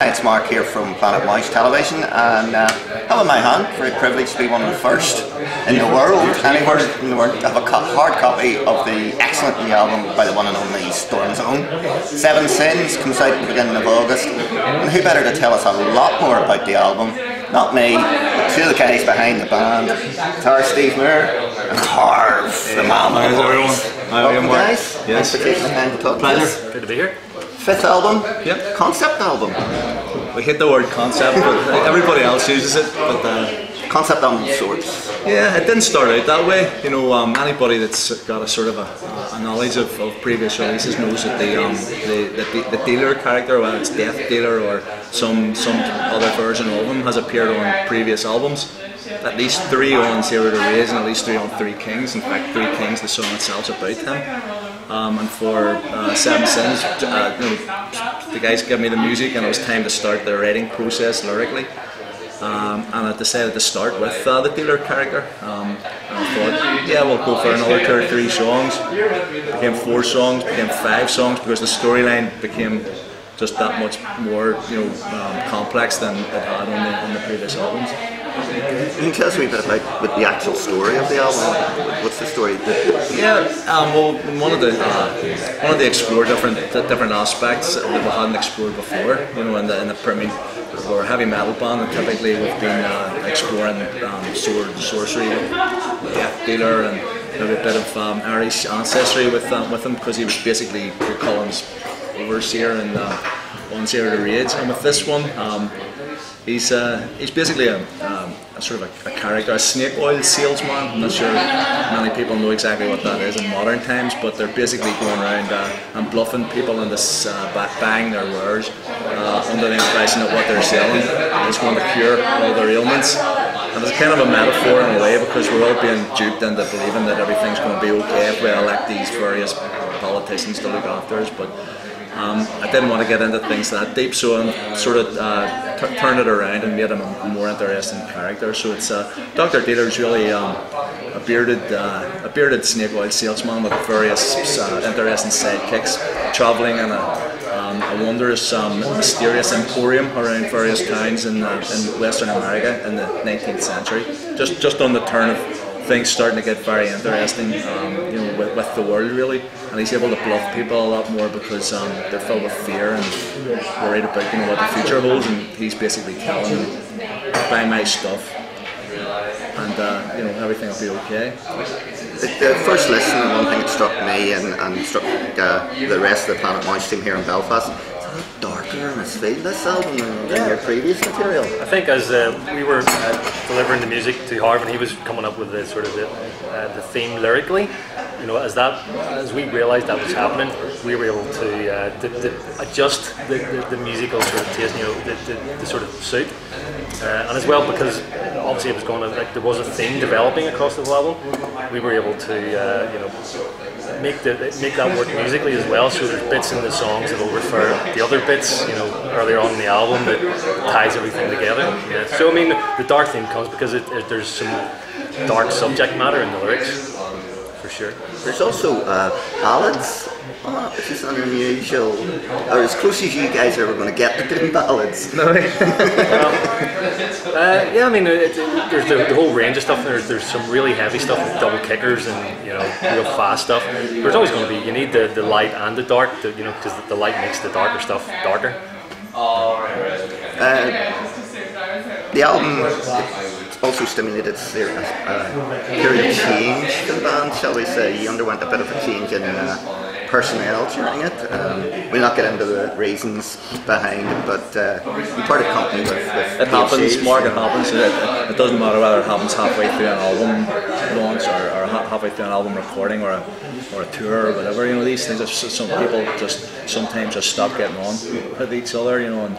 It's Mark here from PlanetMosh television, and have in my hand, very privileged to be one of the first in the world, anywhere in the world, to have a hard copy of the excellent new album by the one and only Stormzone. 7 Sins comes out at the beginning of August, and who better to tell us a lot more about the album? Not me, but two of the guys behind the band, guitar Steve Moore and Harv, the man. How's everyone? How are you, Mark? Guys. Yes. Thanks for taking the time to talk to us. Pleasure. Good to be here. 5th album? Yep. Concept album? We hate the word concept, but everybody else uses it. But concept album of sorts. yeah, it didn't start out that way. You know, anybody that's got a sort of a knowledge of previous releases knows that the dealer character, whether it's Death Dealer or some other version of him, has appeared on previous albums. At least 3 on Zero to Raise and at least 3 on 3 Kings. In fact, 3 Kings, the song itself, is about him. And for 7 Sins, the guys gave me the music and it was time to start the writing process lyrically. And I decided to start with the dealer character. And I thought, yeah, we'll go for another 2 or 3 songs. Became 4 songs, became 5 songs because the storyline became just that much more, complex than it had on the previous albums. Can you tell us a wee bit about the actual story of the album? What's the story? Yeah, well, we wanted to explore different aspects that we hadn't explored before. You know, in the we're a heavy metal band, and typically we've been exploring sorcery, Death Dealer, and maybe a bit of Irish ancestry with him, because he was basically Cullen's overseer and on Zero to Rage. And with this one, he's basically a sort of a character, a snake oil salesman. I'm not sure many people know exactly what that is in modern times, but they're basically going around and bluffing people into buying their wares under the impression that what they're selling is going to cure all their ailments. And it's kind of a metaphor in a way, because we're all being duped into believing that everything's going to be okay if we elect these various politicians to look after us. But I didn't want to get into things that deep, so I sort of turned it around and made him a more interesting character. So it's Dr. Dealer's really a bearded snake oil salesman with various interesting sidekicks, travelling in a wondrous, mysterious emporium around various towns in Western America in the 19th century. Just on the turn of things starting to get very interesting, with the world really, and he's able to bluff people a lot more because they're filled with fear and worried about what the future holds, and he's basically telling them, buy my stuff, and everything will be okay. The first listen, one thing that struck me and struck the rest of the PlanetMosh team here in Belfast, darker in its feel, this album, than your previous material. I think as we were delivering the music to Harv and he was coming up with the sort of the theme lyrically, as we realised that was happening, we were able to adjust the musical sort of taste, the sort of suit, and as well because obviously it was going to, there was a theme developing across the whole album, we were able to make that work musically as well. So there's bits in the songs that will refer the other bits, earlier on in the album, that ties everything together. Yeah. So I mean, the dark theme comes because there's some dark subject matter in the lyrics, for sure. There's also ballads, which is unusual, or as close as you guys are ever going to get to doing ballads. No. Yeah, I mean, there's the whole range of stuff. There's some really heavy stuff with double kickers and real fast stuff. There's always going to be, you need the light and the dark, because the light makes the darker stuff darker. The album also stimulated a period of change in the band, shall we say. You underwent a bit of a change in personnel during it. We'll not get into the reasons behind it, but you parted company with it happens, Mark, it happens. It doesn't matter whether it happens halfway through an album launch or halfway through an album recording or a tour or whatever. These things, some people sometimes just stop getting on with each other, and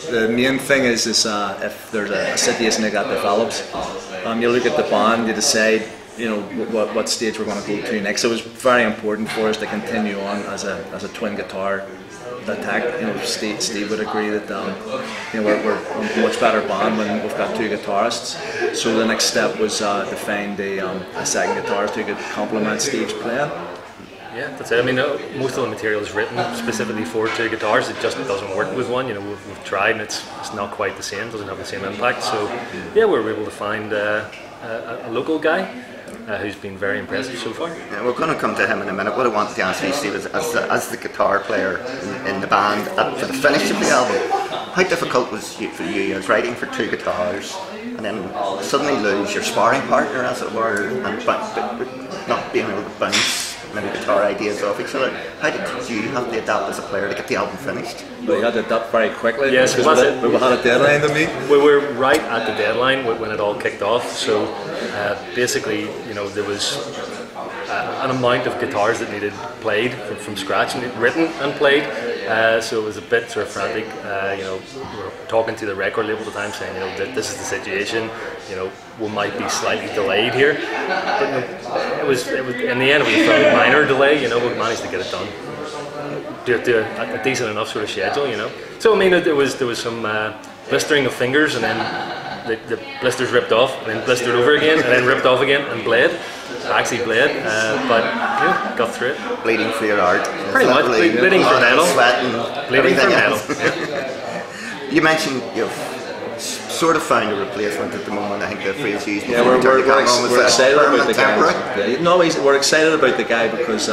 the main thing is if there's a situation like that develops, you look at the band, you decide what stage we're going to go to next. So it was very important for us to continue on as a twin guitar attack. Steve would agree that we're a much better band when we've got 2 guitarists. So the next step was to find a second guitarist who could complement Steve's playing. Yeah, that's it. I mean, most of the material is written specifically for two guitars. It just doesn't work with one. You know, we've tried, and it's not quite the same. Doesn't have the same impact. So, yeah, we were able to find a local guy who's been very impressive so far. Yeah, we're going to come to him in a minute. What I wanted to ask you, Steve, is as the guitar player in the band for the finish of the album, how difficult was it for you as writing for two guitars and then suddenly lose your sparring partner, as it were, and not being able to bounce maybe guitar ideas off each other? How did you have to adapt as a player to get the album finished? Well, you had to adapt very quickly. Yes, because we had a deadline to meet. We were right at the deadline when it all kicked off. So basically, you know, there was an amount of guitars that needed played from scratch, and written and played. So it was a bit sort of frantic. You know, we were talking to the record label at the time, saying, you know, that this is the situation. You know, we might be slightly delayed here. But it was in the end it was a fairly minor delay. You know, we managed to get it done. Do a decent enough sort of schedule. You know. So I mean, there was some blistering of fingers, and then the blisters ripped off, and then blistered over again, and then ripped off again, and bled. Actually bled, but you know, got through it. Bleeding for your art. Pretty much, bleeding for metal. Sweat and bleeding for metal. You mentioned you've sort of found a replacement at the moment. I think the phrase used. Yeah, we're excited about the guy. Yeah, no, we're excited about the guy because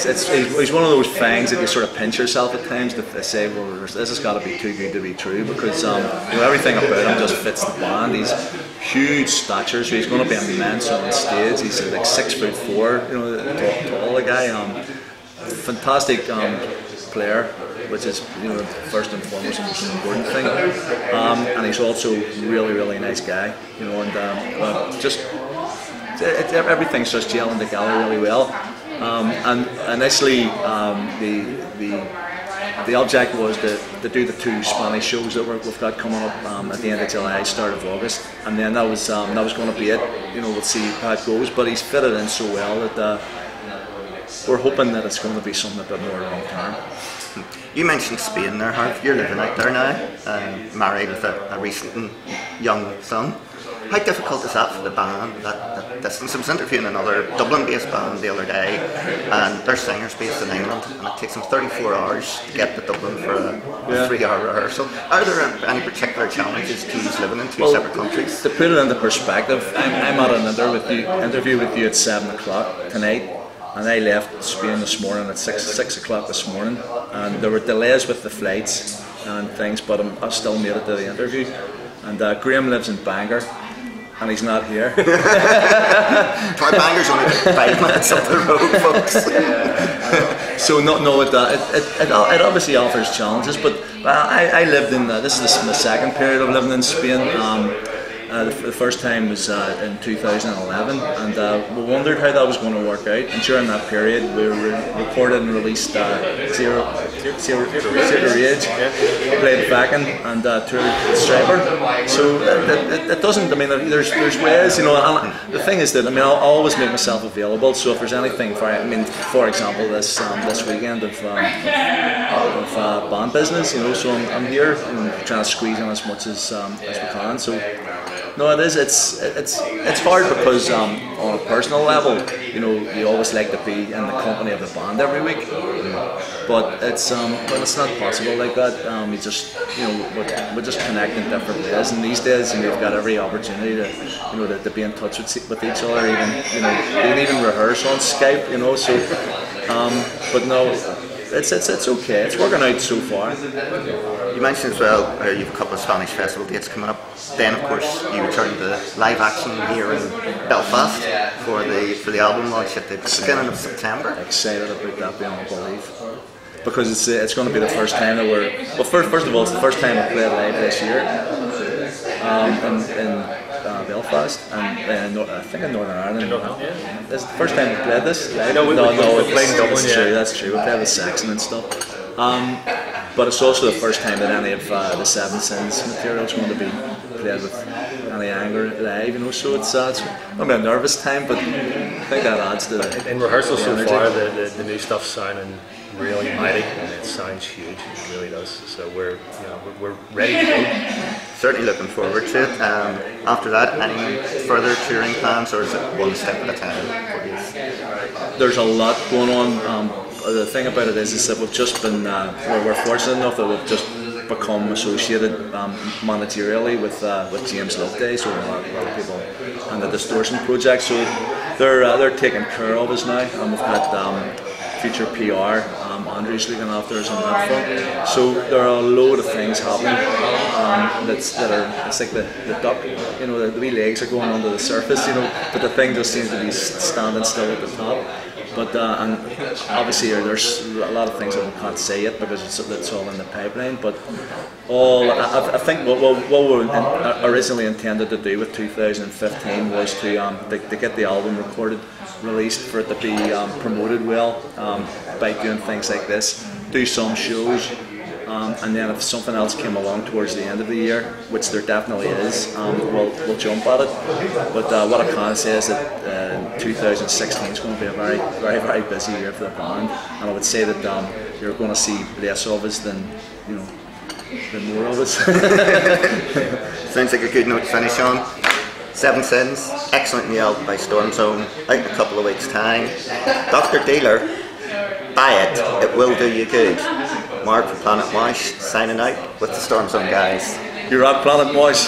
he's one of those fangs that you sort of pinch yourself at times to say, well, this has got to be too good to be true, because you know, everything about him just fits the band. He's huge stature, so he's going to be immense on stage. He's like 6'4", you know, tall the guy. Fantastic player, which is, you know, first and foremost the most important thing. And he's also really nice guy, you know, and just everything's just gelling together really well. And initially, the object was to do the 2 Spanish shows that we've got coming up at the end of July, start of August, and then that was going to be it. You know, we'll see how it goes. But he's fitted in so well that we're hoping that it's going to be something a bit more long term. You mentioned Spain there, Harv. You're living out there now, married with a recent young son. How difficult is that for the band, that distance? I was interviewing another Dublin-based band the other day, and their singer's based in England, and it takes them 34 hours to get to Dublin for a 3-hour rehearsal. Are there any particular challenges to living in two separate countries? To put it into perspective, I'm at an interview with you at 7 o'clock tonight, and I left Spain this morning at 6 o'clock this morning, and there were delays with the flights and things, but I still made it to the interview. And Graham lives in Bangor, and he's not here. Bangor's only 5 minutes up the road, folks. So it obviously offers challenges, but I lived in this is my second period of living in Spain. The first time was in 2011, and we wondered how that was going to work out. And during that period, we recorded and released Zero Rage, played Vacan, and toured Striper. So it doesn't. I mean, there's ways, you know. And the thing is that, I mean, I'll always make myself available. So if there's anything for example, this weekend of band business, you know. So I'm here and trying to squeeze in as much as we can. So. No, it is. It's hard because on a personal level, you know, you always like to be in the company of the band every week. But it's not possible like that. We just, you know, we're just connecting different ways. And these days, you know, we've got every opportunity to, you know, to be in touch with each other. Even, you know, we can even rehearse on Skype. You know, so. But no. It's okay. It's working out so far. You mentioned as well you have a couple of Spanish festival dates coming up. Then of course you return to live action here in Belfast for the album launch at the beginning of September. Excited about that beyond belief, because it's going to be the first time that first of all, it's the first time we played live this year in Belfast, and I think in Northern Ireland. It's the first time we played this. No, we played in Dublin. That's true. We played with Saxon and stuff. But it's also the first time that any of the Seven Sins material is going to be played with any anger live, you know. So it's going to be a nervous time, but I think that adds to it. In rehearsal so far, the new stuff's sounding really mighty, and it sounds huge. It really does. So we're ready to go. Certainly looking forward to it. After that, any further touring plans, or is it one step at a time? there's a lot going on. The thing about it is that we've just been, we're fortunate enough that we've just become associated managerially with James Loveday, so a lot of people, and the Distortion project. So they're taking care of us now, and we've got future PR. Andrew's looking after us on that front. So there are a load of things happening it's like the duck, you know, the wee legs are going under the surface, you know, but the thing just seems to be standing still at the top. But and obviously there's a lot of things that we can't say yet because it's all in the pipeline. But I think what we originally intended to do with 2015 was to get the album recorded, released, for it to be promoted well by doing things like this, do some shows. And then if something else came along towards the end of the year, which there definitely is, we'll jump at it. But what I can say is that 2016 is going to be a very, very, very busy year for the band, and I would say that you're going to see less of us than than more of us. Sounds like a good note to finish on. Seven Sins, excellent new album by Stormzone, out in a couple of weeks' time. Dr. Dealer, buy it, it will do you good. Mark from PlanetMosh signing out with the Stormzone guys. You're at PlanetMosh.